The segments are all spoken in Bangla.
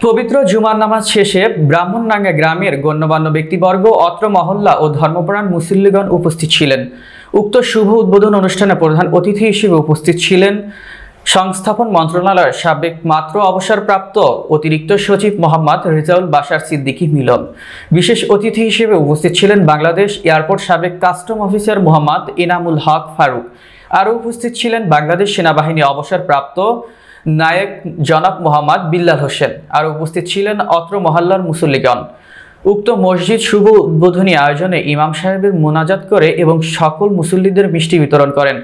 পবিত্র জুমার নামাজ শেষে ব্রাহ্মণডাঙ্গা গ্রামের গণ্যমান্য ব্যক্তিবর্গ, অত্র মহল্লা ও ধর্মপ্রাণ মুসল্লিগণ উপস্থিত ছিলেন। উক্ত শুভ উদ্বোধন অনুষ্ঠানে প্রধান অতিথি হিসেবে উপস্থিত ছিলেন সংস্থাপন মন্ত্রণালয়ের সাবেক মাত্র অবসরপ্রাপ্ত অতিরিক্ত সচিব মোহাম্মদ রেজাউল বাশার সিদ্দিকী মিলন। বিশেষ অতিথি হিসেবে উপস্থিত ছিলেন বাংলাদেশ এয়ারপোর্ট সাবেক কাস্টম অফিসার মোহাম্মদ ইনামুল হক ফারুক। আরও উপস্থিত ছিলেন বাংলাদেশ সেনাবাহিনী অবসরপ্রাপ্ত নায়েক জনাব মোহাম্মদ বিল্লাল হোসেন। আর উপস্থিত ছিলেন অত্র মহল্লার মুসল্লিগণ। উক্ত মসজিদ শুভ উদ্বোধনী আয়োজনে ইমাম সাহেবের মোনাজাত করে এবং সকল মুসল্লিদের মিষ্টি বিতরণ করেন।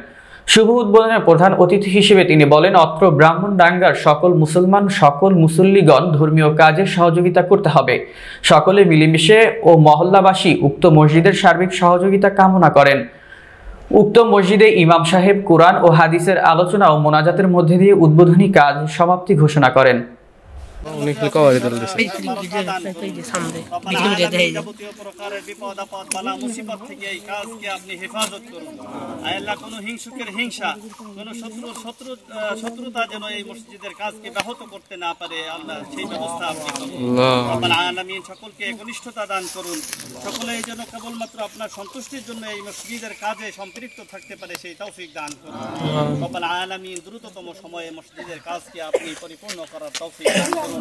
শুভ উদ্বোধনের প্রধান অতিথি হিসেবে তিনি বলেন, অত্র ব্রাহ্মণডাঙ্গার সকল মুসল্লিগণ ধর্মীয় কাজে সহযোগিতা করতে হবে। সকলে মিলেমিশে ও মহল্লাবাসী উক্ত মসজিদের সার্বিক সহযোগিতা কামনা করেন। উক্ত মসজিদে ইমাম সাহেব কোরআন ও হাদিসের আলোচনা ও মোনাজাতের মধ্যে দিয়ে উদ্বোধনী কাজ সমাপ্তি ঘোষণা করেন। শত্রুতা যেন এই মসজিদের কাজকে ব্যাহত করতে না পারে, আল্লাহ সেই ব্যবস্থা আপনি করুন। আলামিন সকলকে একনিষ্ঠতা দান করুন। সকলে যেন কেবলমাত্র আপনার সন্তুষ্টির জন্য এই মসজিদের কাজে সম্পৃক্ত থাকতে পারে, সেই তৌফিক দান করুন। রব্বুল আলামিন দ্রুততম সময়ে মসজিদের কাজকে আপনি পরিপূর্ণ করার তৌফিক দান করুন।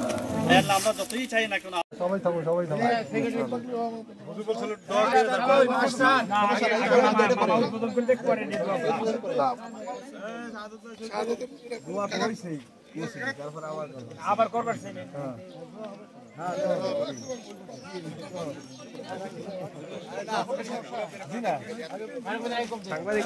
আমরা যতই চাই না কেন সবাই থাকো আবার করবার সাংবাদিক